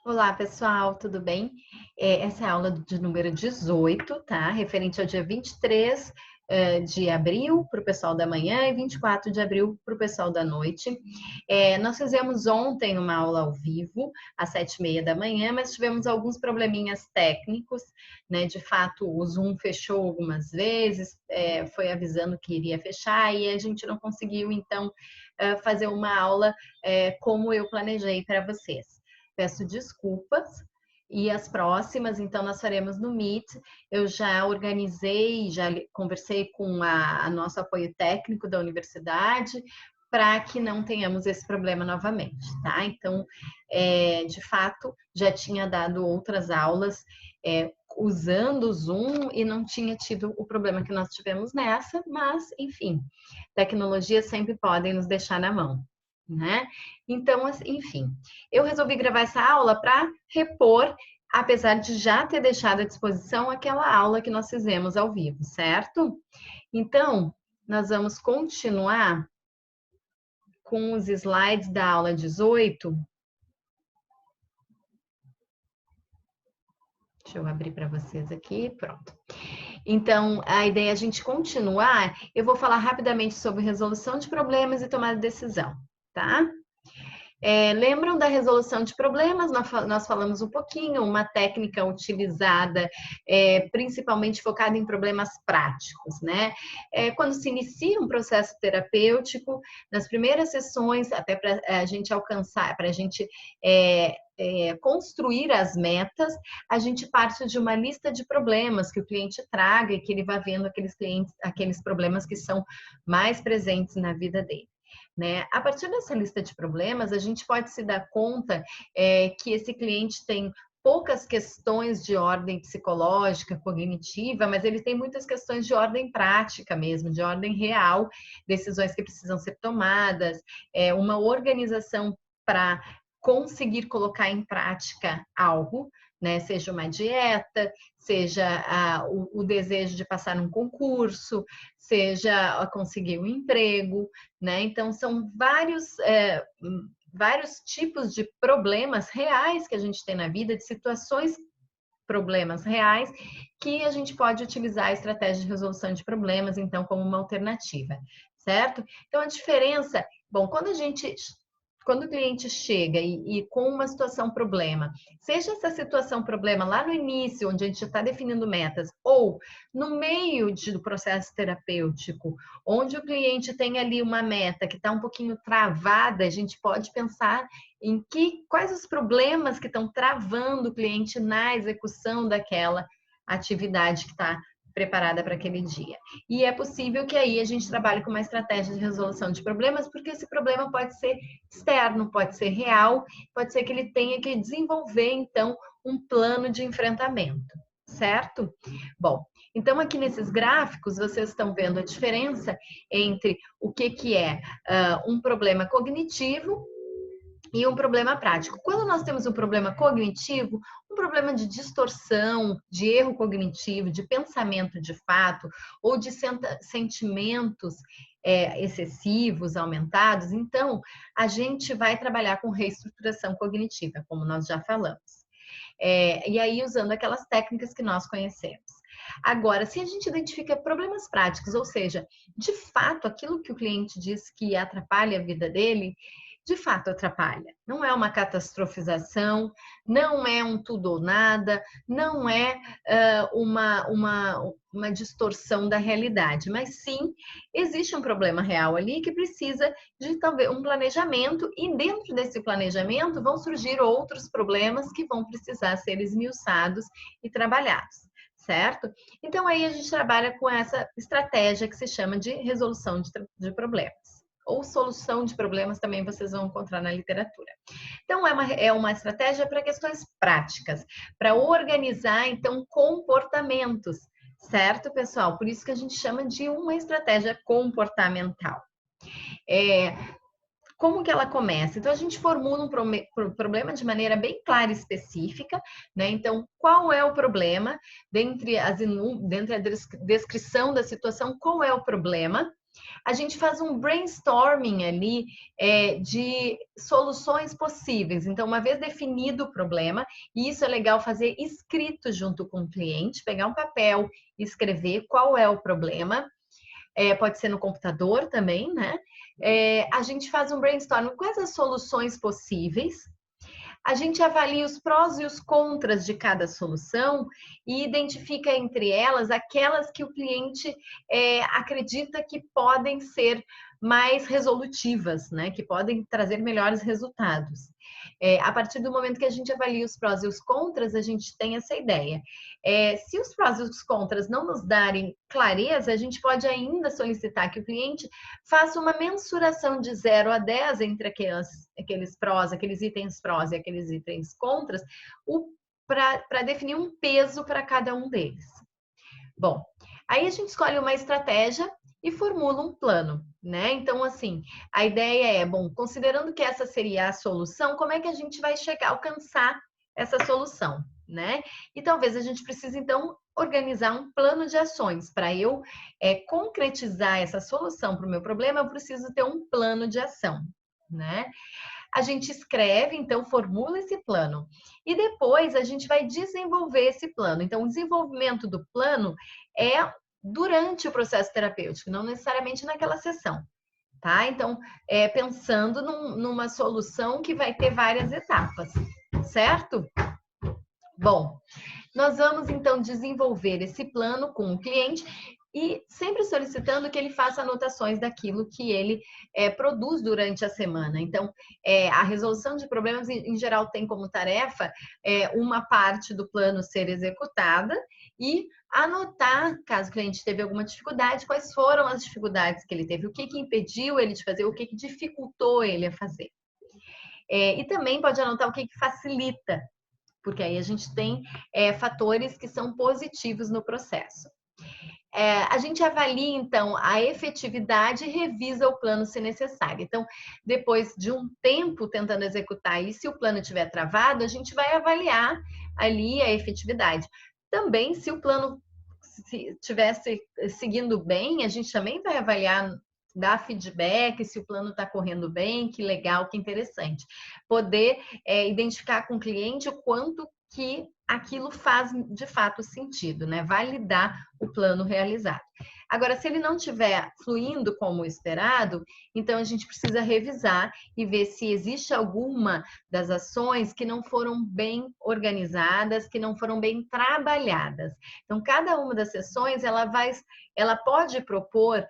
Olá, pessoal, tudo bem? Essa é a aula de número 18, tá? Referente ao dia 23 de abril para o pessoal da manhã e 24 de abril para o pessoal da noite. Nós fizemos ontem uma aula ao vivo, às 7h30 da manhã, mas tivemos alguns probleminhas técnicos, né? De fato, o Zoom fechou algumas vezes, foi avisando que iria fechar e a gente não conseguiu, então, fazer uma aula como eu planejei para vocês. Peço desculpas. E as próximas, então, nós faremos no Meet. Eu já organizei, já conversei com a nosso apoio técnico da universidade para que não tenhamos esse problema novamente, tá? Então, de fato, já tinha dado outras aulas usando o Zoom e não tinha tido o problema que nós tivemos nessa, mas, enfim, tecnologias sempre podem nos deixar na mão, né? Então, enfim, eu resolvi gravar essa aula para repor, apesar de já ter deixado à disposição aquela aula que nós fizemos ao vivo, certo? Então, nós vamos continuar com os slides da aula 18. Deixa eu abrir para vocês aqui, pronto. Então, a ideia é a gente continuar. Eu vou falar rapidamente sobre resolução de problemas e tomada de decisão, tá? Lembram da resolução de problemas? Nós falamos um pouquinho, uma técnica utilizada principalmente focada em problemas práticos, né? Quando se inicia um processo terapêutico, nas primeiras sessões, até para a gente alcançar, para a gente construir as metas, a gente parte de uma lista de problemas que o cliente traga e que ele vá vendo aqueles problemas que são mais presentes na vida dele. Né? A partir dessa lista de problemas, a gente pode se dar conta que esse cliente tem poucas questões de ordem psicológica, cognitiva, mas ele tem muitas questões de ordem prática mesmo, de ordem real, decisões que precisam ser tomadas, uma organização para conseguir colocar em prática algo, né? Seja uma dieta, seja o desejo de passar num concurso, seja conseguir um emprego, né? Então, são vários tipos de problemas reais que a gente tem na vida, de situações, problemas reais, que a gente pode utilizar a estratégia de resolução de problemas, então, como uma alternativa, certo? Então, a diferença, bom, quando o cliente chega e com uma situação problema, seja essa situação problema lá no início, onde a gente está definindo metas, ou no meio do processo terapêutico, onde o cliente tem ali uma meta que está um pouquinho travada, a gente pode pensar em quais os problemas que estão travando o cliente na execução daquela atividade que está preparada para aquele dia. E é possível que aí a gente trabalhe com uma estratégia de resolução de problemas, porque esse problema pode ser externo, pode ser real, pode ser que ele tenha que desenvolver, então, um plano de enfrentamento, certo? Bom, então aqui nesses gráficos vocês estão vendo a diferença entre o que é um problema cognitivo e um problema prático. Quando nós temos um problema cognitivo, um problema de distorção, de erro cognitivo, de pensamento de fato, ou de sentimentos excessivos, aumentados, então a gente vai trabalhar com reestruturação cognitiva, como nós já falamos. E aí usando aquelas técnicas que nós conhecemos. Agora, se a gente identifica problemas práticos, ou seja, de fato, aquilo que o cliente diz que atrapalha a vida dele, de fato atrapalha. Não é uma catastrofização, não é um tudo ou nada, não é uma distorção da realidade, mas sim existe um problema real ali que precisa de talvez um planejamento, e dentro desse planejamento vão surgir outros problemas que vão precisar ser esmiuçados e trabalhados, certo? Então aí a gente trabalha com essa estratégia que se chama de resolução de problemas, ou solução de problemas também vocês vão encontrar na literatura. Então, é uma estratégia para questões práticas, para organizar, então, comportamentos, certo, pessoal? Por isso que a gente chama de uma estratégia comportamental. Como que ela começa? Então, a gente formula um problema de maneira bem clara e específica, né? Então, qual é o problema? Dentre a descrição da situação, qual é o problema? A gente faz um brainstorming ali de soluções possíveis. Então, uma vez definido o problema, e isso é legal fazer escrito junto com o cliente, pegar um papel e escrever qual é o problema. Pode ser no computador também, né? A gente faz um brainstorming, quais as soluções possíveis. A gente avalia os prós e os contras de cada solução e identifica entre elas aquelas que o cliente acredita que podem ser mais resolutivas, né? Que podem trazer melhores resultados. A partir do momento que a gente avalia os prós e os contras, a gente tem essa ideia. Se os prós e os contras não nos darem clareza, a gente pode ainda solicitar que o cliente faça uma mensuração de 0 a 10 entre aqueles prós, aqueles itens prós e aqueles itens contras, para definir um peso para cada um deles. Bom, aí a gente escolhe uma estratégia e formula um plano, né? Então, assim, a ideia é, bom, considerando que essa seria a solução, como é que a gente vai chegar a alcançar essa solução, né? E talvez a gente precise, então, organizar um plano de ações. Para eu concretizar essa solução para o meu problema, eu preciso ter um plano de ação, né? A gente escreve, então formula esse plano. E depois a gente vai desenvolver esse plano. Então, o desenvolvimento do plano é durante o processo terapêutico, não necessariamente naquela sessão, tá? Então, pensando numa solução que vai ter várias etapas, certo? Bom, nós vamos então desenvolver esse plano com o cliente e sempre solicitando que ele faça anotações daquilo que ele produz durante a semana. Então, a resolução de problemas, em geral, tem como tarefa uma parte do plano ser executada e anotar, caso o cliente teve alguma dificuldade, quais foram as dificuldades que ele teve, o que impediu ele de fazer, o que dificultou ele a fazer. E também pode anotar o que facilita, porque aí a gente tem fatores que são positivos no processo. A gente avalia, então, a efetividade e revisa o plano se necessário. Então, depois de um tempo tentando executar e se o plano estiver travado, a gente vai avaliar ali a efetividade. Também, se o plano estivesse seguindo bem, a gente também vai avaliar, dar feedback se o plano está correndo bem, que legal, que interessante. Poder identificar com o cliente o quanto que aquilo faz de fato sentido, né? Validar o plano realizado. Agora, se ele não estiver fluindo como esperado, então a gente precisa revisar e ver se existe alguma das ações que não foram bem organizadas, que não foram bem trabalhadas. Então, cada uma das sessões, ela pode propor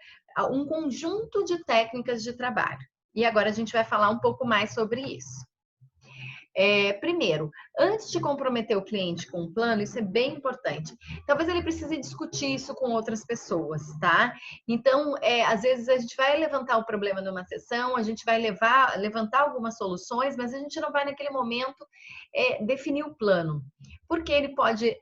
um conjunto de técnicas de trabalho. E agora a gente vai falar um pouco mais sobre isso. Primeiro, antes de comprometer o cliente com um plano, isso é bem importante. Talvez ele precise discutir isso com outras pessoas, tá? Então, às vezes a gente vai levantar o problema numa sessão, a gente vai levantar algumas soluções, mas a gente não vai naquele momento definir o plano, porque ele pode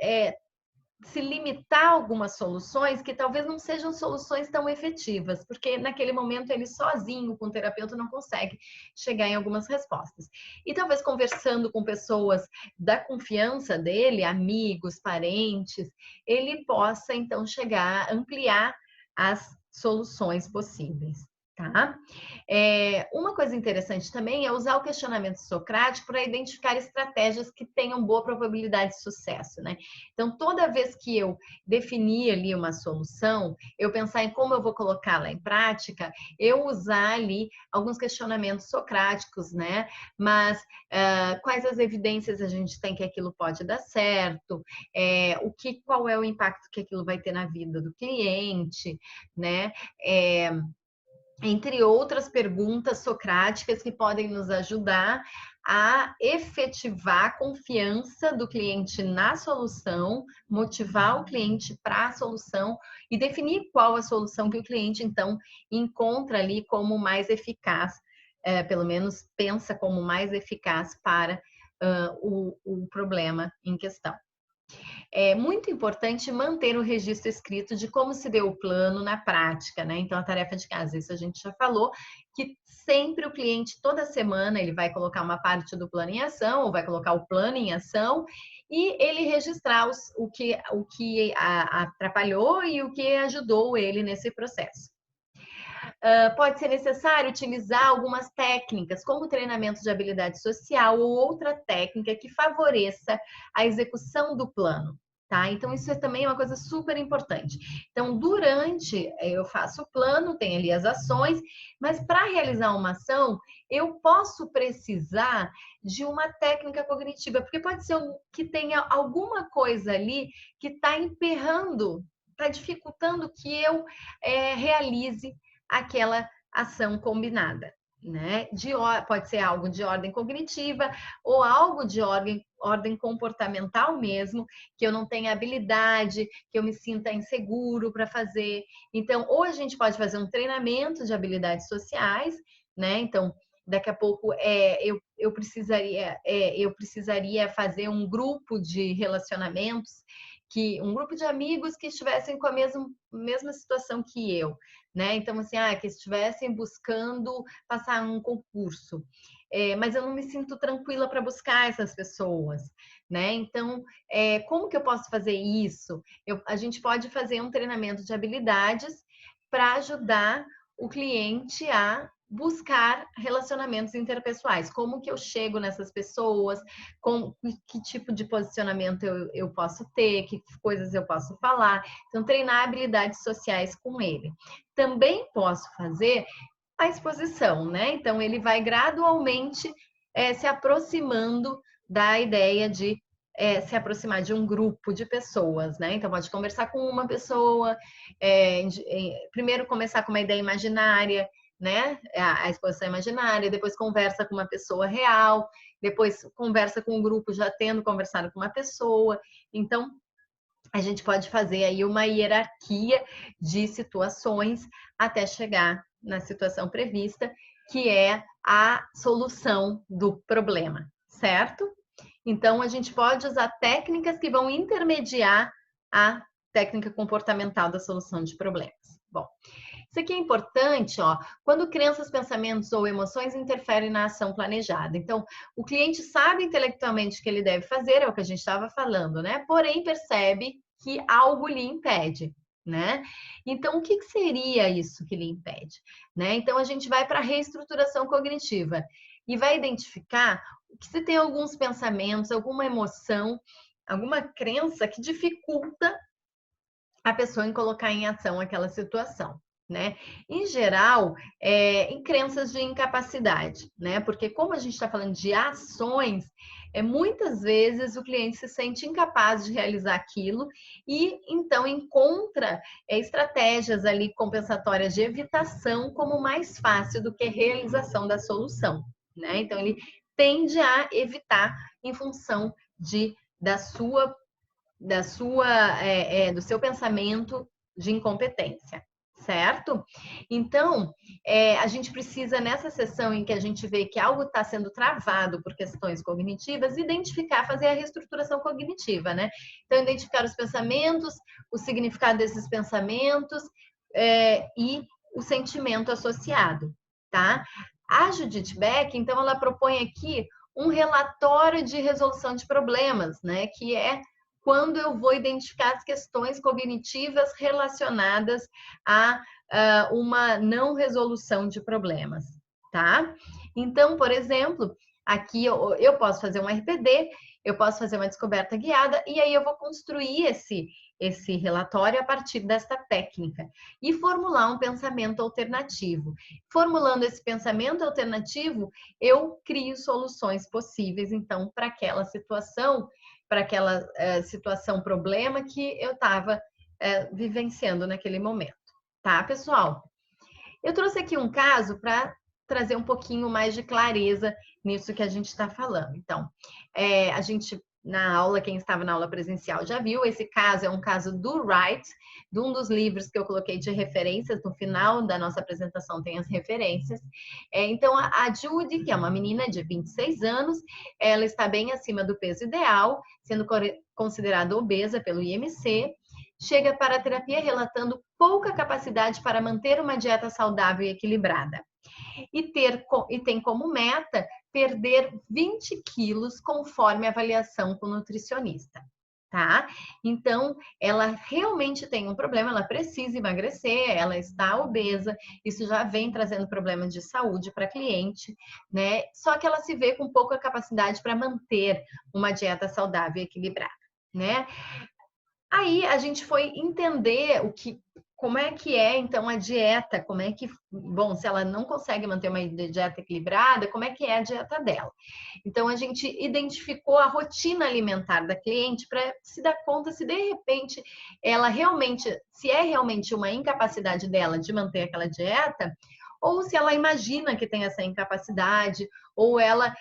se limitar a algumas soluções que talvez não sejam soluções tão efetivas, porque naquele momento ele sozinho, com o terapeuta, não consegue chegar em algumas respostas. E talvez conversando com pessoas da confiança dele, amigos, parentes, ele possa então ampliar as soluções possíveis. Tá? Uma coisa interessante também é usar o questionamento socrático para identificar estratégias que tenham boa probabilidade de sucesso, né? Então, toda vez que eu definir ali uma solução, eu pensar em como eu vou colocá-la em prática, eu usar ali alguns questionamentos socráticos, né? Mas quais as evidências a gente tem que aquilo pode dar certo? Qual é o impacto que aquilo vai ter na vida do cliente, né? Entre outras perguntas socráticas que podem nos ajudar a efetivar a confiança do cliente na solução, motivar o cliente para a solução e definir qual a solução que o cliente, então, encontra ali como mais eficaz, pelo menos pensa como mais eficaz para o problema em questão. É muito importante manter o registro escrito de como se deu o plano na prática, né? Então, a tarefa de casa, isso a gente já falou, que sempre o cliente, toda semana, ele vai colocar uma parte do plano em ação, ou vai colocar o plano em ação, e ele registrar o que atrapalhou e o que ajudou ele nesse processo. Pode ser necessário utilizar algumas técnicas, como treinamento de habilidade social ou outra técnica que favoreça a execução do plano. Tá? Então, isso também é uma coisa super importante. Então, durante eu faço o plano, tem ali as ações, mas para realizar uma ação, eu posso precisar de uma técnica cognitiva, porque pode ser que tenha alguma coisa ali que está emperrando, está dificultando que eu realize aquela ação combinada. Né? Pode ser algo de ordem cognitiva ou algo de ordem comportamental mesmo, que eu não tenha habilidade, que eu me sinta inseguro para fazer. Então, ou a gente pode fazer um treinamento de habilidades sociais, né? Então, daqui a pouco eu precisaria fazer um grupo de relacionamentos, um grupo de amigos que estivessem com a mesma situação que eu, né? Então, assim, que estivessem buscando passar um concurso. Mas eu não me sinto tranquila para buscar essas pessoas, né? Então, como que eu posso fazer isso? A gente pode fazer um treinamento de habilidades para ajudar o cliente a buscar relacionamentos interpessoais. Como que eu chego nessas pessoas, que tipo de posicionamento eu posso ter, que coisas eu posso falar. Então, treinar habilidades sociais com ele. Também posso fazer a exposição, né? Então, ele vai gradualmente se aproximando da ideia de se aproximar de um grupo de pessoas, né? Então, pode conversar com uma pessoa, primeiro começar com uma ideia imaginária, né? A exposição imaginária, depois conversa com uma pessoa real, depois conversa com um grupo já tendo conversado com uma pessoa. Então, a gente pode fazer aí uma hierarquia de situações até chegar na situação prevista, que é a solução do problema, certo? Então, a gente pode usar técnicas que vão intermediar a técnica comportamental da solução de problemas. Bom, isso aqui é importante, ó, quando crenças, pensamentos ou emoções interferem na ação planejada. Então, o cliente sabe intelectualmente o que ele deve fazer, é o que a gente estava falando, né? Porém, percebe que algo lhe impede, né? Então, o que seria isso que lhe impede? Né? Então, a gente vai para a reestruturação cognitiva e vai identificar que se tem alguns pensamentos, alguma emoção, alguma crença que dificulta a pessoa em colocar em ação aquela situação. Né? Em geral, em crenças de incapacidade, né? Porque como a gente está falando de ações, muitas vezes o cliente se sente incapaz de realizar aquilo e então encontra estratégias ali compensatórias de evitação como mais fácil do que a realização da solução, né? Então ele tende a evitar em função do seu pensamento de incompetência, certo? Então, a gente precisa, nessa sessão em que a gente vê que algo está sendo travado por questões cognitivas, fazer a reestruturação cognitiva, né? Então, identificar os pensamentos, o significado desses pensamentos e o sentimento associado, tá? A Judith Beck, então, ela propõe aqui um relatório de resolução de problemas, né? Que é quando eu vou identificar as questões cognitivas relacionadas a uma não resolução de problemas, tá? Então, por exemplo, aqui eu posso fazer um RPD, eu posso fazer uma descoberta guiada e aí eu vou construir esse relatório a partir desta técnica e formular um pensamento alternativo. Formulando esse pensamento alternativo, eu crio soluções possíveis, então, para aquela situação, problema que eu estava vivenciando naquele momento. Tá, pessoal? Eu trouxe aqui um caso para trazer um pouquinho mais de clareza nisso que a gente está falando. Então, a gente, na aula, quem estava na aula presencial já viu, esse caso é um caso do Wright, de um dos livros que eu coloquei de referências, no final da nossa apresentação tem as referências. Então, a Judy, que é uma menina de 26 anos, ela está bem acima do peso ideal, sendo considerada obesa pelo IMC, chega para a terapia relatando pouca capacidade para manter uma dieta saudável e equilibrada. E tem como meta perder 20 quilos conforme a avaliação com o nutricionista. tá? Então, ela realmente tem um problema, ela precisa emagrecer, ela está obesa, isso já vem trazendo problemas de saúde para a cliente, né? Só que ela se vê com pouca capacidade para manter uma dieta saudável e equilibrada, né? Aí a gente foi entender como é que é então a dieta, como é que, bom, se ela não consegue manter uma dieta equilibrada, como é que é a dieta dela? Então a gente identificou a rotina alimentar da cliente para se dar conta se de repente ela realmente, se é realmente uma incapacidade dela de manter aquela dieta, ou se ela imagina que tem essa incapacidade, ou ela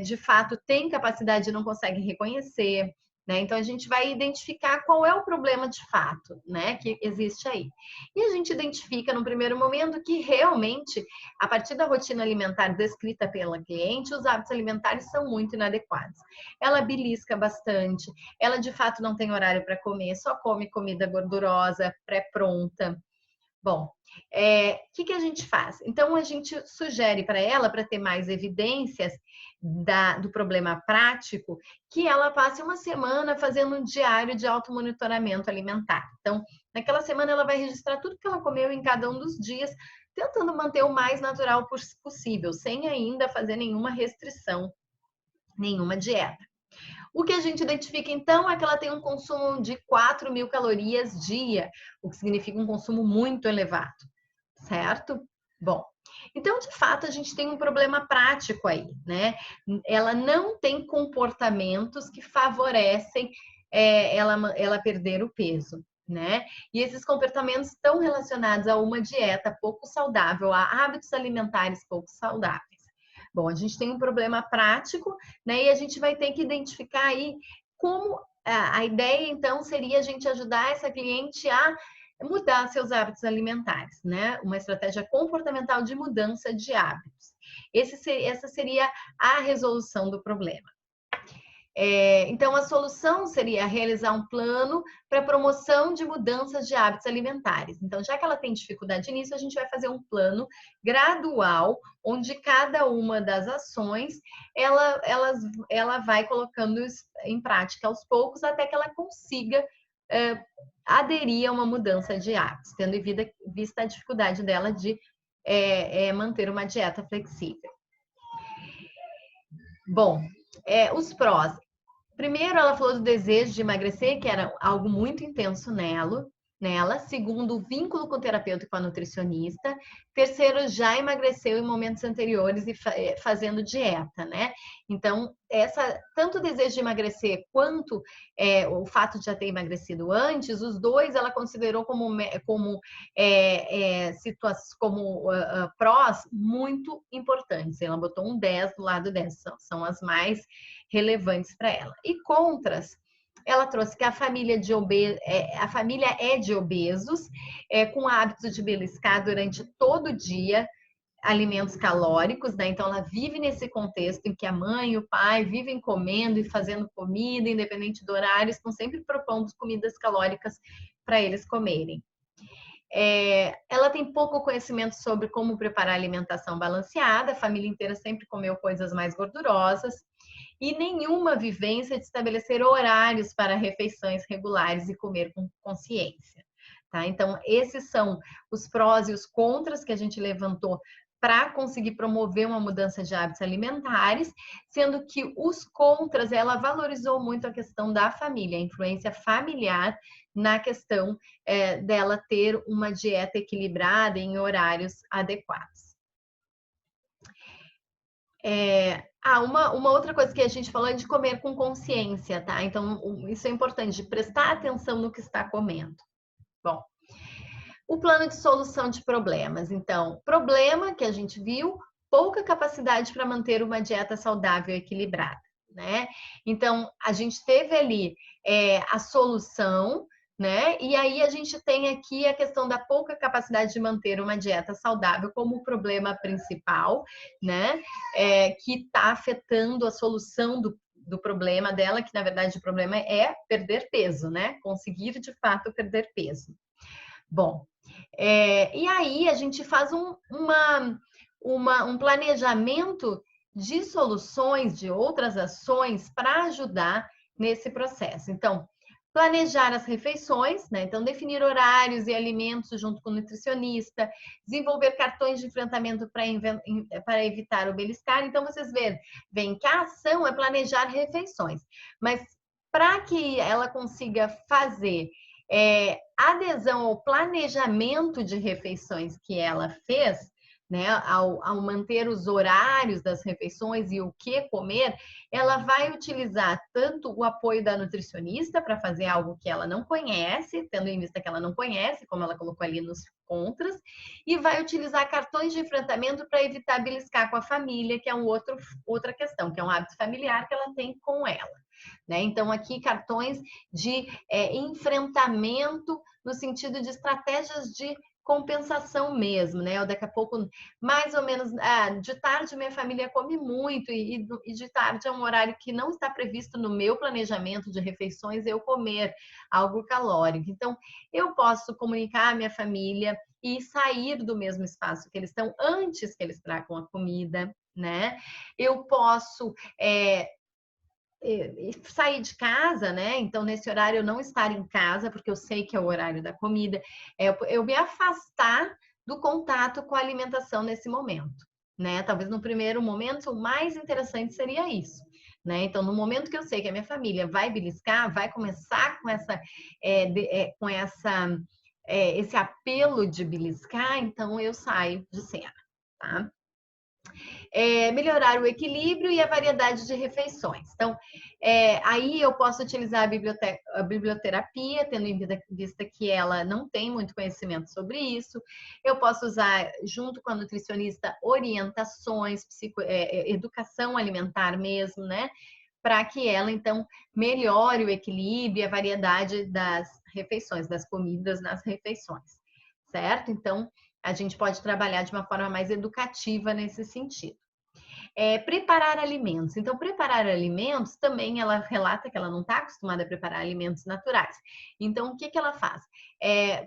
de fato tem capacidade e não consegue reconhecer. Né? Então a gente vai identificar qual é o problema de fato, né, que existe aí. E a gente identifica no primeiro momento que realmente, a partir da rotina alimentar descrita pela cliente, os hábitos alimentares são muito inadequados. Ela belisca bastante, ela de fato não tem horário para comer, só come comida gordurosa, pré-pronta. Bom, que a gente faz? Então, a gente sugere para ela, para ter mais evidências do problema prático, que ela passe uma semana fazendo um diário de automonitoramento alimentar. Então, naquela semana, ela vai registrar tudo que ela comeu em cada um dos dias, tentando manter o mais natural possível, sem ainda fazer nenhuma restrição, nenhuma dieta. O que a gente identifica, então, é que ela tem um consumo de 4.000 calorias dia, o que significa um consumo muito elevado, certo? Bom, então, de fato, a gente tem um problema prático aí, né? Ela não tem comportamentos que favorecem ela perder o peso, né? E esses comportamentos estão relacionados a uma dieta pouco saudável, a hábitos alimentares pouco saudáveis. Bom, a gente tem um problema prático, né? E a gente vai ter que identificar aí como a ideia, então, seria a gente ajudar essa cliente a mudar seus hábitos alimentares, né? Uma estratégia comportamental de mudança de hábitos. Essa seria a resolução do problema. Então, a solução seria realizar um plano para promoção de mudanças de hábitos alimentares. Então, já que ela tem dificuldade nisso, a gente vai fazer um plano gradual, onde cada uma das ações ela vai colocando em prática aos poucos, até que ela consiga aderir a uma mudança de hábitos, tendo em vista a dificuldade dela de manter uma dieta flexível. Bom, os prós. Primeiro, ela falou do desejo de emagrecer, que era algo muito intenso nela. Segundo, o vínculo com o terapeuta e com a nutricionista. Terceiro, já emagreceu em momentos anteriores e fazendo dieta, né? Então, tanto o desejo de emagrecer quanto o fato de já ter emagrecido antes, os dois ela considerou como prós muito importantes. Ela botou um 10 do lado dessa, são as mais relevantes para ela. E contras, ela trouxe que a família é de obesos, com hábitos de beliscar durante todo o dia, alimentos calóricos, né? Então ela vive nesse contexto em que a mãe e o pai vivem comendo e fazendo comida, independente do horário, estão sempre propondo comidas calóricas para eles comerem. Ela tem pouco conhecimento sobre como preparar alimentação balanceada, a família inteira sempre comeu coisas mais gordurosas, e nenhuma vivência de estabelecer horários para refeições regulares e comer com consciência. Tá? Então, esses são os prós e os contras que a gente levantou para conseguir promover uma mudança de hábitos alimentares, sendo que os contras, ela valorizou muito a questão da família, a influência familiar na questão dela ter uma dieta equilibrada em horários adequados. Uma outra coisa que a gente falou é de comer com consciência, tá? Então, isso é importante, de prestar atenção no que está comendo. Bom, o plano de solução de problemas. Então, problema que a gente viu, pouca capacidade para manter uma dieta saudável e equilibrada, né? Então, a gente teve ali a solução, né? E aí a gente tem aqui a questão da pouca capacidade de manter uma dieta saudável como o problema principal, né? Que está afetando a solução do problema dela, que na verdade o problema é perder peso, né? Conseguir de fato perder peso. Bom, e aí a gente faz um planejamento de soluções, de outras ações para ajudar nesse processo. Então, Planejar as refeições, né? Então, definir horários e alimentos junto com o nutricionista, desenvolver cartões de enfrentamento para evitar o beliscar. Então, vocês veem que a ação é planejar refeições, mas para que ela consiga fazer adesão ao planejamento de refeições que ela fez, né, ao manter os horários das refeições e o que comer, ela vai utilizar tanto o apoio da nutricionista para fazer algo que ela não conhece, tendo em vista que ela não conhece, como ela colocou ali nos contras, e vai utilizar cartões de enfrentamento para evitar beliscar com a família, que é outra questão, que é um hábito familiar que ela tem com ela. Né? Então, aqui, cartões de enfrentamento no sentido de estratégias de compensação mesmo, né? Ou daqui a pouco, mais ou menos, de tarde minha família come muito e de tarde é um horário que não está previsto no meu planejamento de refeições eu comer algo calórico. Então, eu posso comunicar à minha família e sair do mesmo espaço que eles estão antes que eles tragam a comida, né? Eu posso sair de casa, né? Então, nesse horário, eu não estar em casa, porque eu sei que é o horário da comida, eu me afastar do contato com a alimentação nesse momento, né? Talvez no primeiro momento, o mais interessante seria isso. Né? Então, no momento que eu sei que a minha família vai beliscar, vai começar com esse apelo de beliscar, então eu saio de cena, tá? Melhorar o equilíbrio e a variedade de refeições. Então, aí eu posso utilizar a biblioterapia, tendo em vista que ela não tem muito conhecimento sobre isso. Eu posso usar, junto com a nutricionista, orientações, educação alimentar mesmo, né? Para que ela, então, melhore o equilíbrio e a variedade das refeições, das comidas nas refeições, certo? Então, a gente pode trabalhar de uma forma mais educativa nesse sentido. Preparar alimentos. Então, preparar alimentos também ela relata que ela não está acostumada a preparar alimentos naturais. Então, o que ela faz?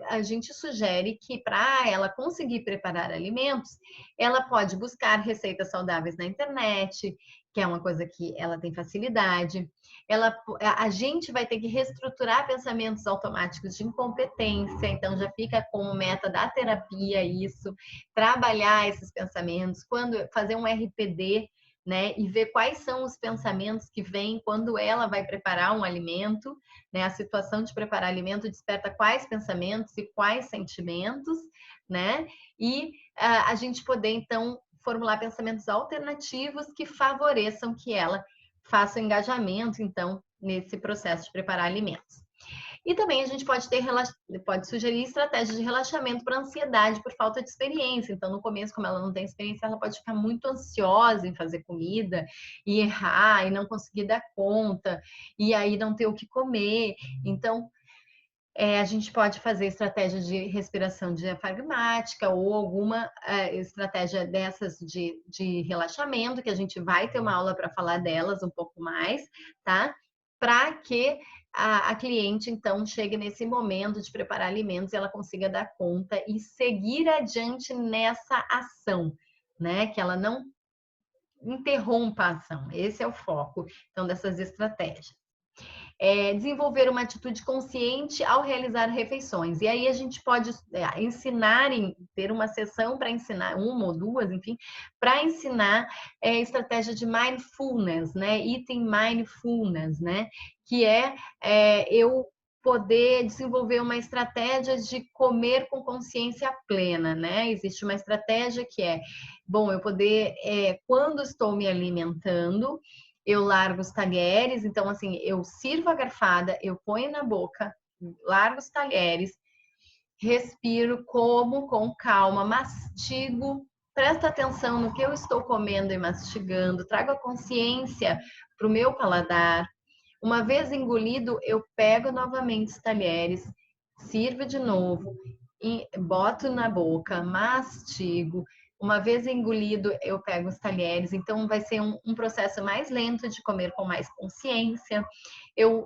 A gente sugere que para ela conseguir preparar alimentos, ela pode buscar receitas saudáveis na internet, que é uma coisa que ela tem facilidade. A gente vai ter que reestruturar pensamentos automáticos de incompetência, então já fica como meta da terapia isso, trabalhar esses pensamentos, fazer um RPD, né, e ver quais são os pensamentos que vêm quando ela vai preparar um alimento, né, a situação de preparar alimento desperta quais pensamentos e quais sentimentos, né, e a gente poder, então, formular pensamentos alternativos que favoreçam que ela faça o engajamento, então, nesse processo de preparar alimentos. E também a gente pode sugerir estratégias de relaxamento para ansiedade por falta de experiência. Então, no começo, como ela não tem experiência, ela pode ficar muito ansiosa em fazer comida e errar e não conseguir dar conta e aí não ter o que comer. Então, a gente pode fazer estratégias de respiração diafragmática ou alguma estratégia dessas de relaxamento, que a gente vai ter uma aula para falar delas um pouco mais, tá? Para que a cliente, então, chegue nesse momento de preparar alimentos e ela consiga dar conta e seguir adiante nessa ação, né? Que ela não interrompa a ação. Esse é o foco, então, dessas estratégias. Desenvolver uma atitude consciente ao realizar refeições. E aí a gente pode ter uma sessão para ensinar, uma ou duas, enfim, para ensinar estratégia de mindfulness, né? Eating mindfulness, né? Que eu poder desenvolver uma estratégia de comer com consciência plena, né? Existe uma estratégia que eu poder, quando estou me alimentando, eu largo os talheres, então assim, eu sirvo a garfada, eu ponho na boca, largo os talheres, respiro, como com calma, mastigo, presta atenção no que eu estou comendo e mastigando, trago a consciência para o meu paladar. Uma vez engolido, eu pego novamente os talheres, sirvo de novo, boto na boca, mastigo. Uma vez engolido, eu pego os talheres. Então, vai ser um processo mais lento de comer com mais consciência.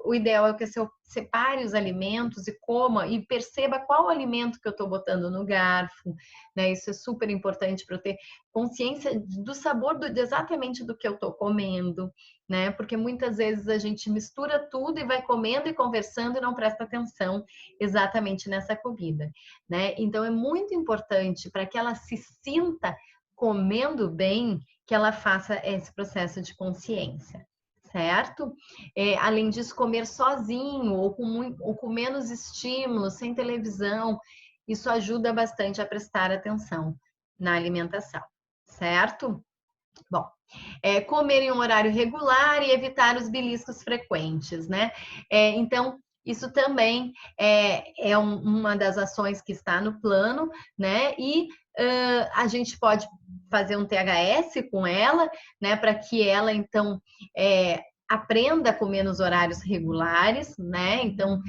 O ideal é que separe os alimentos e coma e perceba qual alimento que eu estou botando no garfo, né? Isso é super importante para eu ter consciência do sabor exatamente do que eu estou comendo, né? Porque muitas vezes a gente mistura tudo e vai comendo e conversando e não presta atenção exatamente nessa comida, né? Então é muito importante para que ela se sinta comendo bem, que ela faça esse processo de consciência, certo? Além disso, comer sozinho ou com menos estímulos, sem televisão, isso ajuda bastante a prestar atenção na alimentação, certo? Bom, comer em um horário regular e evitar os beliscos frequentes, né? Então, isso também é uma das ações que está no plano, né? E a gente pode fazer um THS com ela, né? Para que ela, então, aprenda a comer nos horários regulares, né? Então,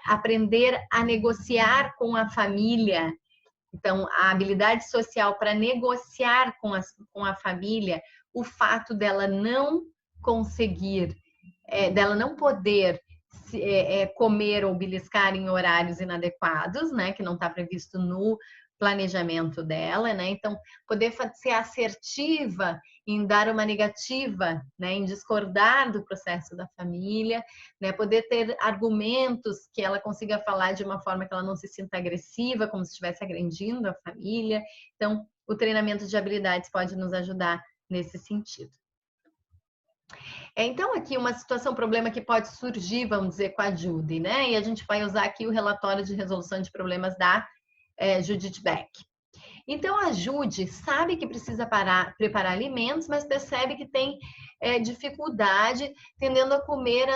aprender a negociar com a família. Então, a habilidade social para negociar com a família o fato dela não conseguir, dela não poder comer ou beliscar em horários inadequados, né, que não está previsto no planejamento dela, né? Então, poder ser assertiva em dar uma negativa, né, em discordar do processo da família, né, poder ter argumentos que ela consiga falar de uma forma que ela não se sinta agressiva, como se estivesse agredindo a família. Então, o treinamento de habilidades pode nos ajudar nesse sentido. Então, aqui uma situação, problema que pode surgir, vamos dizer, com a Judy, né? E a gente vai usar aqui o relatório de resolução de problemas da Judith Beck. Então, a Judy sabe que precisa preparar alimentos, mas percebe que tem dificuldade tendendo a comer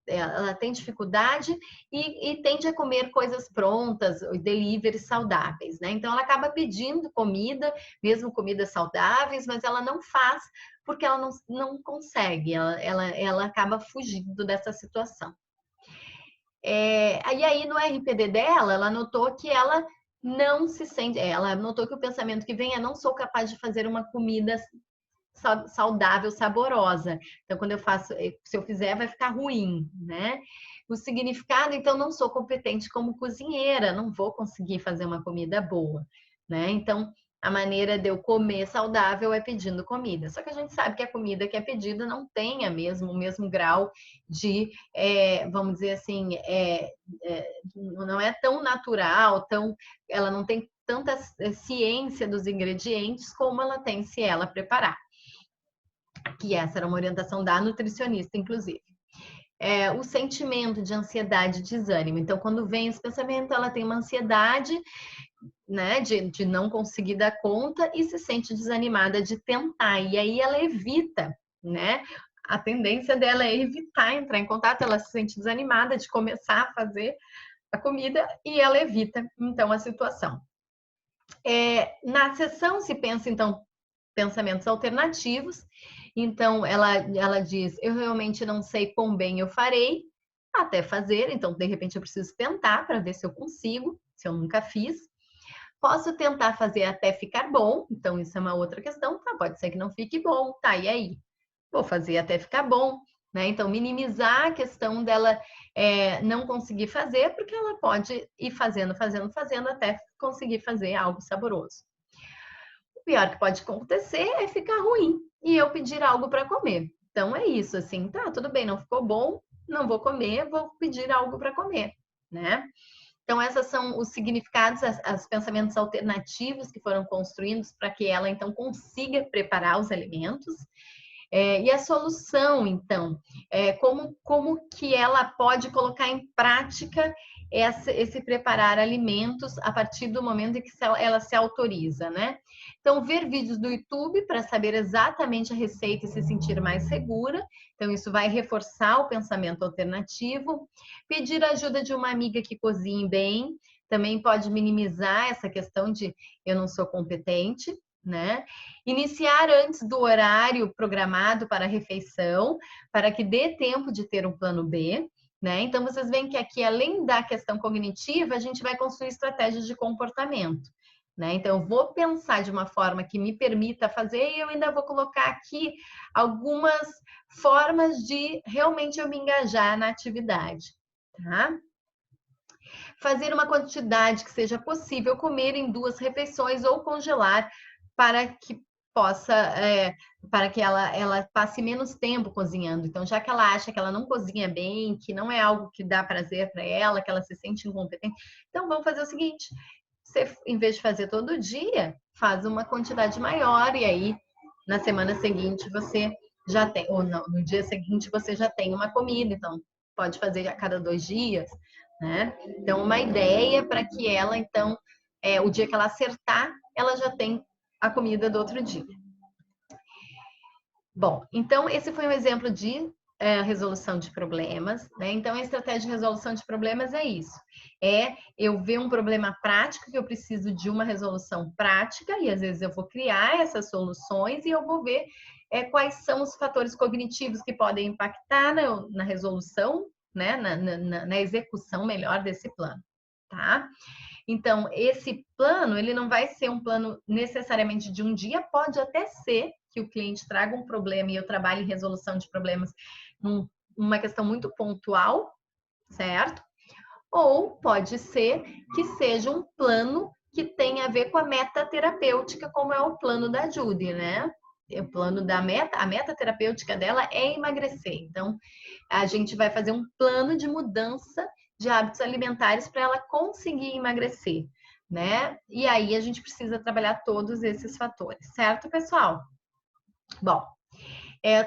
ela tem dificuldade e tende a comer coisas prontas, deliveries saudáveis, né? Então, ela acaba pedindo comida, mesmo comidas saudáveis, mas ela não faz porque ela não consegue, ela acaba fugindo dessa situação. E aí, no RPD dela, ela notou que ela não se sente, ela notou que o pensamento que vem é: não sou capaz de fazer uma comida saudável, saborosa. Então, quando eu faço, se eu fizer, vai ficar ruim, né? O significado, então, não sou competente como cozinheira, não vou conseguir fazer uma comida boa, né? Então, a maneira de eu comer saudável é pedindo comida. Só que a gente sabe que a comida que é pedida não tem o mesmo grau de, vamos dizer assim, não é tão natural, ela não tem tanta ciência dos ingredientes como ela tem se ela preparar. Que essa era uma orientação da nutricionista, inclusive. O sentimento de ansiedade, desânimo. Então, quando vem esse pensamento, ela tem uma ansiedade, né, de não conseguir dar conta e se sente desanimada de tentar. E aí ela evita, né? A tendência dela é evitar entrar em contato, ela se sente desanimada de começar a fazer a comida e ela evita, então, a situação. Na sessão se pensa, então, pensamentos alternativos. Então, ela diz: eu realmente não sei quão bem eu farei até fazer, então, de repente, eu preciso tentar para ver se eu consigo, se eu nunca fiz. Posso tentar fazer até ficar bom, então, isso é uma outra questão. Tá, pode ser que não fique bom, tá, e aí? Vou fazer até ficar bom, né? Então, minimizar a questão dela não conseguir fazer, porque ela pode ir fazendo até conseguir fazer algo saboroso. O pior que pode acontecer é ficar ruim e eu pedir algo para comer. Então é isso, assim, tá, tudo bem, não ficou bom, não vou comer, vou pedir algo para comer, né? Então, esses são os significados, os pensamentos alternativos que foram construídos para que ela, então, consiga preparar os alimentos. E a solução, então, como que ela pode colocar em prática esse preparar alimentos a partir do momento em que ela se autoriza, né? Então, ver vídeos do YouTube para saber exatamente a receita e se sentir mais segura. Então, isso vai reforçar o pensamento alternativo. Pedir a ajuda de uma amiga que cozinhe bem, também pode minimizar essa questão de eu não sou competente, né? Iniciar antes do horário programado para a refeição, para que dê tempo de ter um plano B, né? Então, vocês veem que aqui, além da questão cognitiva, a gente vai construir estratégias de comportamento, né? Então, eu vou pensar de uma forma que me permita fazer e eu ainda vou colocar aqui algumas formas de realmente eu me engajar na atividade. tá? Fazer uma quantidade que seja possível comer em 2 refeições ou congelar para que possa, para que ela passe menos tempo cozinhando. Então, já que ela acha que ela não cozinha bem, que não é algo que dá prazer para ela, que ela se sente incompetente, então vamos fazer o seguinte: você, em vez de fazer todo dia, faz uma quantidade maior e aí na semana seguinte você já tem, ou no dia seguinte você já tem uma comida, então pode fazer a cada 2 dias, né? Então, uma ideia para que ela, então, o dia que ela acertar, ela já tem a comida do outro dia. Bom, então esse foi um exemplo de resolução de problemas, né? Então, a estratégia de resolução de problemas é isso. Eu ver um problema prático que eu preciso de uma resolução prática e às vezes eu vou criar essas soluções e eu vou ver quais são os fatores cognitivos que podem impactar na resolução, né? Na execução melhor desse plano, tá? Então, esse plano, ele não vai ser um plano necessariamente de um dia, pode até ser que o cliente traga um problema e eu trabalhe em resolução de problemas numa questão muito pontual, certo? Ou pode ser que seja um plano que tenha a ver com a meta terapêutica, como é o plano da Judy, né? O plano da meta, a meta terapêutica dela é emagrecer. Então, a gente vai fazer um plano de mudança de hábitos alimentares para ela conseguir emagrecer, né? E aí a gente precisa trabalhar todos esses fatores, certo, pessoal? Bom,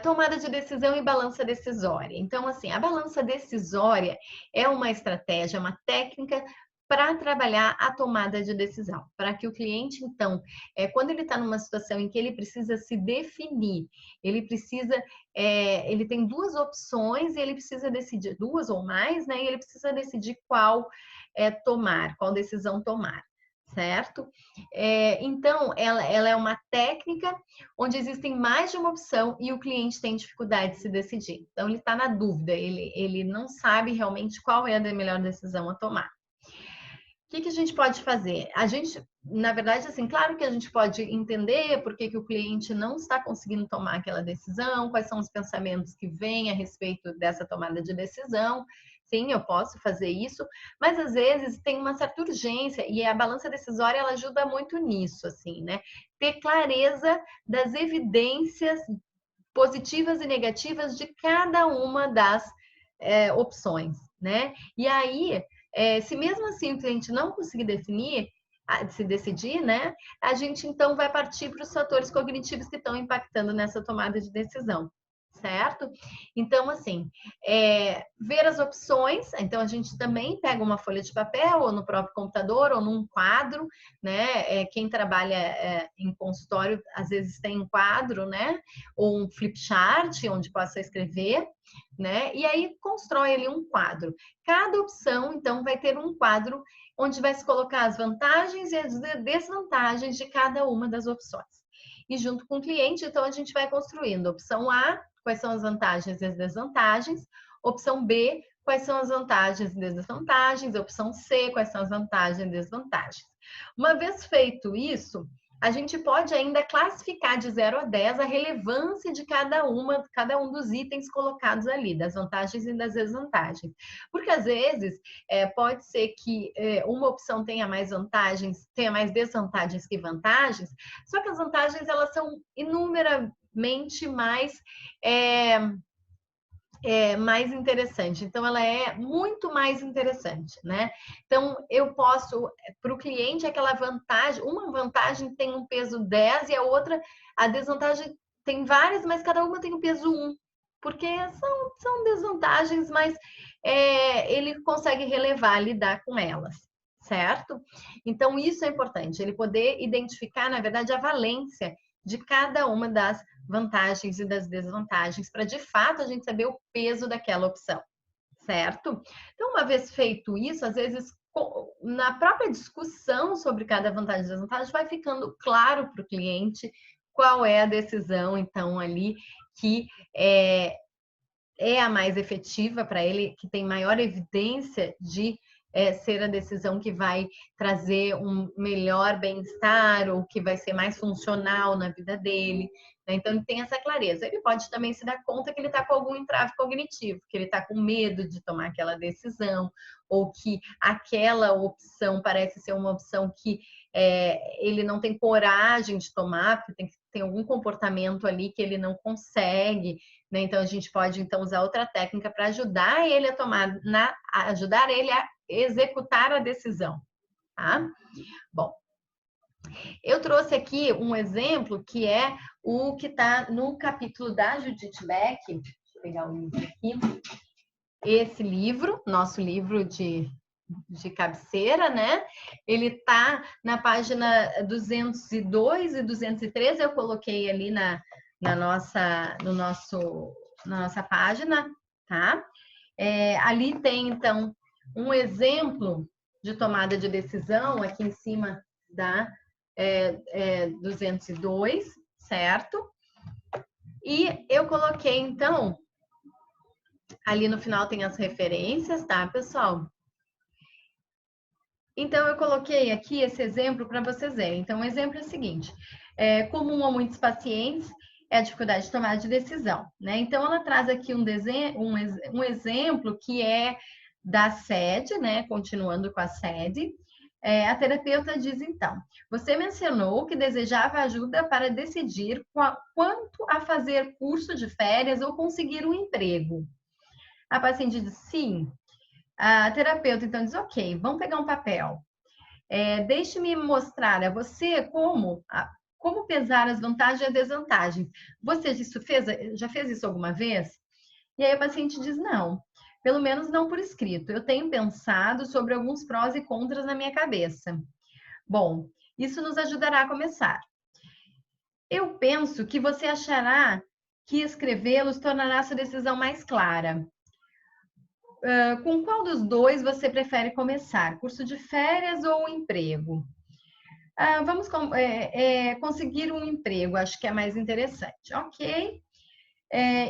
tomada de decisão e balança decisória. Então, assim, a balança decisória é uma estratégia, uma técnica para trabalhar a tomada de decisão, para que o cliente, então, quando ele está numa situação em que ele precisa se definir, ele precisa, ele tem 2 opções e ele precisa decidir, 2 ou mais, né? E ele precisa decidir qual tomar, qual decisão tomar, certo? Então, ela é uma técnica onde existem mais de uma opção e o cliente tem dificuldade de se decidir. Então, ele está na dúvida, ele não sabe realmente qual é a melhor decisão a tomar. O que a gente pode fazer? A gente, na verdade, assim, claro que a gente pode entender por que o cliente não está conseguindo tomar aquela decisão, quais são os pensamentos que vêm a respeito dessa tomada de decisão. Sim, eu posso fazer isso, mas às vezes tem uma certa urgência e a balança decisória ela ajuda muito nisso, assim, né? Ter clareza das evidências positivas e negativas de cada uma das opções, né? E aí, se mesmo assim o cliente não conseguir definir, se decidir, né? A gente então vai partir para os fatores cognitivos que estão impactando nessa tomada de decisão, certo? Então, assim, ver as opções. Então, a gente também pega uma folha de papel, ou no próprio computador, ou num quadro, né? Quem trabalha em consultório, às vezes tem um quadro, né? Ou um flip chart, onde possa escrever, né? E aí constrói ali um quadro. Cada opção, então, vai ter um quadro onde vai se colocar as vantagens e as desvantagens de cada uma das opções. E junto com o cliente, então, a gente vai construindo opção A, quais são as vantagens e as desvantagens, opção B, quais são as vantagens e desvantagens, opção C, quais são as vantagens e desvantagens. Uma vez feito isso, a gente pode ainda classificar de 0 a 10 a relevância de cada um dos itens colocados ali, das vantagens e das desvantagens. Porque às vezes pode ser que uma opção tenha mais vantagens, tenha mais desvantagens que vantagens, só que as vantagens elas são inumeramente mais interessante. Então, ela é muito mais interessante, né? Então, eu posso, para o cliente, aquela vantagem, uma vantagem tem um peso 10 e a outra, a desvantagem tem várias, mas cada uma tem um peso 1. Porque são desvantagens, mas ele consegue relevar, lidar com elas, certo? Então, isso é importante, ele poder identificar, na verdade, a valência de cada uma das vantagens e das desvantagens, para de fato a gente saber o peso daquela opção, certo? Então, uma vez feito isso, às vezes na própria discussão sobre cada vantagem e desvantagem, vai ficando claro para o cliente qual é a decisão, então, ali que é a mais efetiva para ele, que tem maior evidência de ser a decisão que vai trazer um melhor bem-estar ou que vai ser mais funcional na vida dele. Né? Então, ele tem essa clareza. Ele pode também se dar conta que ele está com algum entrave cognitivo, que ele está com medo de tomar aquela decisão, ou que aquela opção parece ser uma opção que ele não tem coragem de tomar, porque tem algum comportamento ali que ele não consegue, né? Então a gente pode então usar outra técnica para ajudar ele a tomar, ajudar ele a executar a decisão, tá? Bom, eu trouxe aqui um exemplo que é o que está no capítulo da Judith Beck. Deixa eu pegar o livro aqui. Esse livro, nosso livro de cabeceira, né? Ele tá na página 202 e 203, eu coloquei ali na nossa página, tá? Ali tem, então, um exemplo de tomada de decisão aqui em cima da 202, certo? E eu coloquei, então, ali no final tem as referências, tá, pessoal? Então, eu coloquei aqui esse exemplo para vocês verem. Então, o exemplo é o seguinte: comum a muitos pacientes é a dificuldade de tomar de decisão, né? Então, ela traz aqui um exemplo que é da SED, né? Continuando com a SED. A terapeuta diz, então, você mencionou que desejava ajuda para decidir quanto a fazer curso de férias ou conseguir um emprego. A paciente diz, sim. A terapeuta, então, diz, ok, vamos pegar um papel. Deixe-me mostrar a você como pesar as vantagens e as desvantagens. Você já fez isso alguma vez? E aí a paciente diz, não, pelo menos não por escrito. Eu tenho pensado sobre alguns prós e contras na minha cabeça. Bom, isso nos ajudará a começar. Eu penso que você achará que escrevê-los tornará sua decisão mais clara. Com qual dos dois você prefere começar? Curso de férias ou emprego? Vamos conseguir um emprego, acho que é mais interessante. Ok.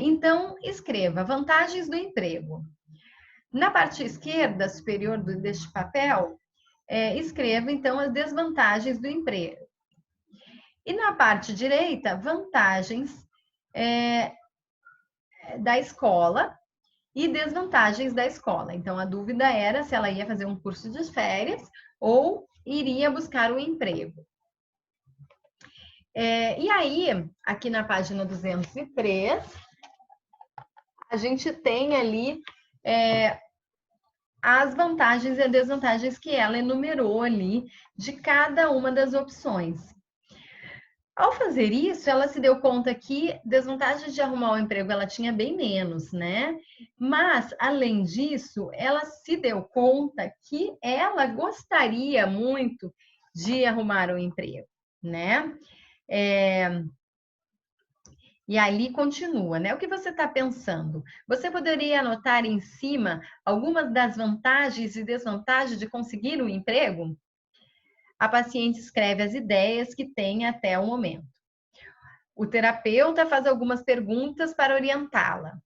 Então, escreva vantagens do emprego. Na parte esquerda superior deste papel, escreva, então, as desvantagens do emprego. E na parte direita, vantagens da escola e desvantagens da escola. Então, a dúvida era se ela ia fazer um curso de férias ou iria buscar um emprego. E aí, aqui na página 203, a gente tem ali as vantagens e desvantagens que ela enumerou ali de cada uma das opções. Ao fazer isso, ela se deu conta que desvantagens de arrumar um emprego ela tinha bem menos, né? Mas, além disso, ela se deu conta que ela gostaria muito de arrumar um emprego, né? E ali continua, né? O que você está pensando? Você poderia anotar em cima algumas das vantagens e desvantagens de conseguir um emprego? A paciente escreve as ideias que tem até o momento. O terapeuta faz algumas perguntas para orientá-la.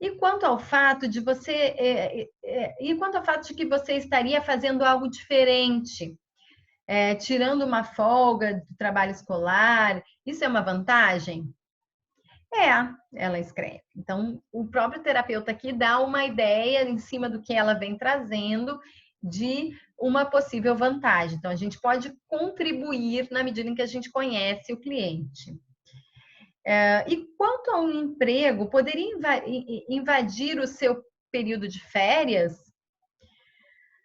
E quanto ao fato de que você estaria fazendo algo diferente, tirando uma folga do trabalho escolar, isso é uma vantagem? Ela escreve. Então, o próprio terapeuta aqui dá uma ideia em cima do que ela vem trazendo de uma possível vantagem. Então, a gente pode contribuir na medida em que a gente conhece o cliente. E quanto a um emprego, poderia invadir o seu período de férias?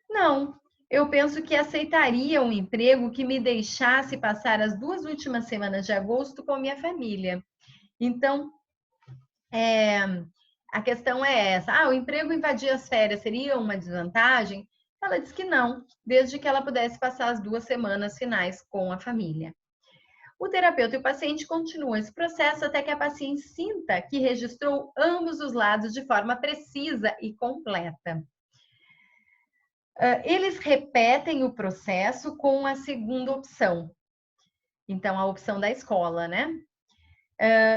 Não. Eu penso que aceitaria um emprego que me deixasse passar as 2 últimas semanas de agosto com minha família. Então, a questão é essa. O emprego invadir as férias seria uma desvantagem? Ela diz que não, desde que ela pudesse passar as 2 semanas finais com a família. O terapeuta e o paciente continuam esse processo até que a paciente sinta que registrou ambos os lados de forma precisa e completa. Eles repetem o processo com a segunda opção. Então, a opção da escola, né?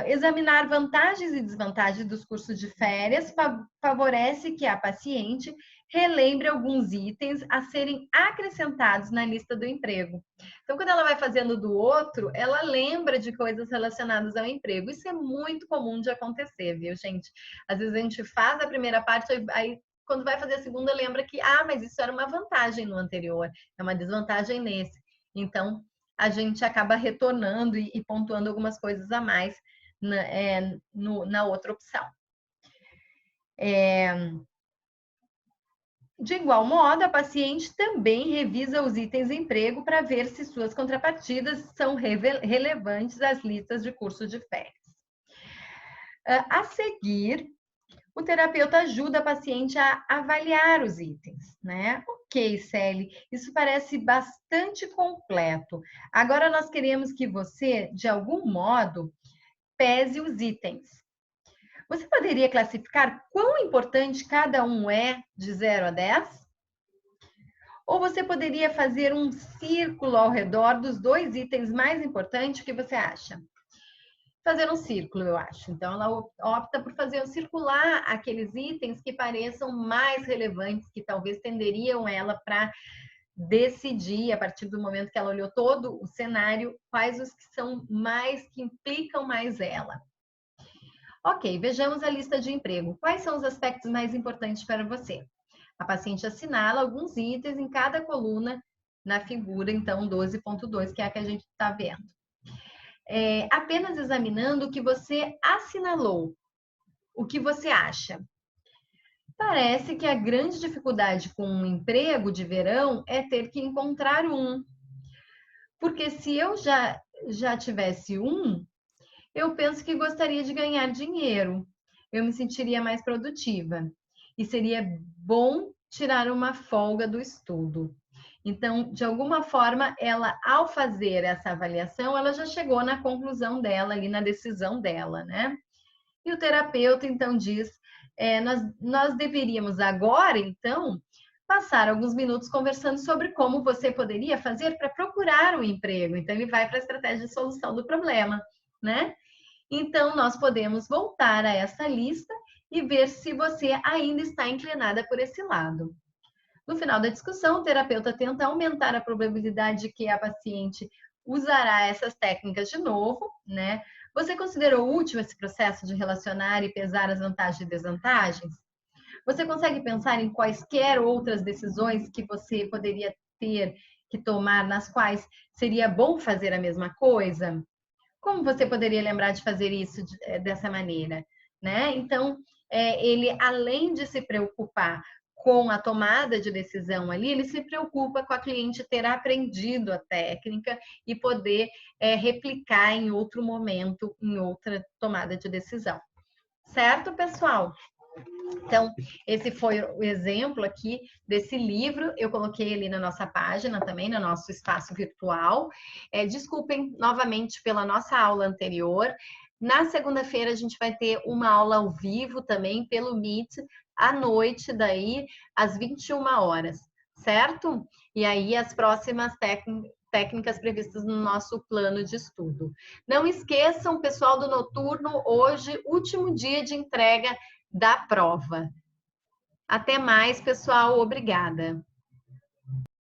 Examinar vantagens e desvantagens dos cursos de férias favorece que a paciente relembre alguns itens a serem acrescentados na lista do emprego. Então, quando ela vai fazendo do outro, ela lembra de coisas relacionadas ao emprego. Isso é muito comum de acontecer, viu, gente? Às vezes a gente faz a primeira parte, aí quando vai fazer a segunda, lembra que, mas isso era uma vantagem no anterior, é uma desvantagem nesse. Então, a gente acaba retornando e pontuando algumas coisas a mais na outra opção. De igual modo, a paciente também revisa os itens de emprego para ver se suas contrapartidas são relevantes às listas de curso de férias. A seguir, o terapeuta ajuda a paciente a avaliar os itens, né? Ok, Celi, isso parece bastante completo. Agora nós queremos que você, de algum modo, pese os itens. Você poderia classificar quão importante cada um é de 0 a 10? Ou você poderia fazer um círculo ao redor dos 2 itens mais importantes, o que você acha? Fazer um círculo, eu acho. Então, ela opta por fazer circular aqueles itens que pareçam mais relevantes, que talvez tenderiam ela para decidir, a partir do momento que ela olhou todo o cenário, quais os que são mais, que implicam mais ela. Ok, vejamos a lista de emprego. Quais são os aspectos mais importantes para você? A paciente assinala alguns itens em cada coluna na figura, então, 12.2, que é a que a gente está vendo. Apenas examinando o que você assinalou. O que você acha? Parece que a grande dificuldade com um emprego de verão é ter que encontrar um. Porque se eu já tivesse um, eu penso que gostaria de ganhar dinheiro. Eu me sentiria mais produtiva. E seria bom tirar uma folga do estudo. Então, de alguma forma, ela, ao fazer essa avaliação, ela já chegou na conclusão dela, ali na decisão dela, né? E o terapeuta, então, diz, nós deveríamos agora, então, passar alguns minutos conversando sobre como você poderia fazer para procurar um emprego. Então, ele vai para a estratégia de solução do problema, né? Então, nós podemos voltar a essa lista e ver se você ainda está inclinada por esse lado. No final da discussão, o terapeuta tenta aumentar a probabilidade de que a paciente usará essas técnicas de novo, né? Você considerou útil esse processo de relacionar e pesar as vantagens e desvantagens? Você consegue pensar em quaisquer outras decisões que você poderia ter que tomar, nas quais seria bom fazer a mesma coisa? Como você poderia lembrar de fazer isso dessa maneira, né? Então, ele, além de se preocupar com a tomada de decisão ali, ele se preocupa com a cliente ter aprendido a técnica e poder replicar em outro momento, em outra tomada de decisão. Certo, pessoal? Então, esse foi o exemplo aqui desse livro. Eu coloquei ali na nossa página também, no nosso espaço virtual. Desculpem novamente pela nossa aula anterior. Na segunda-feira, a gente vai ter uma aula ao vivo também pelo Meet, à noite, daí, às 21 horas, certo? E aí, as próximas técnicas previstas no nosso plano de estudo. Não esqueçam, pessoal do Noturno, hoje, último dia de entrega da prova. Até mais, pessoal. Obrigada.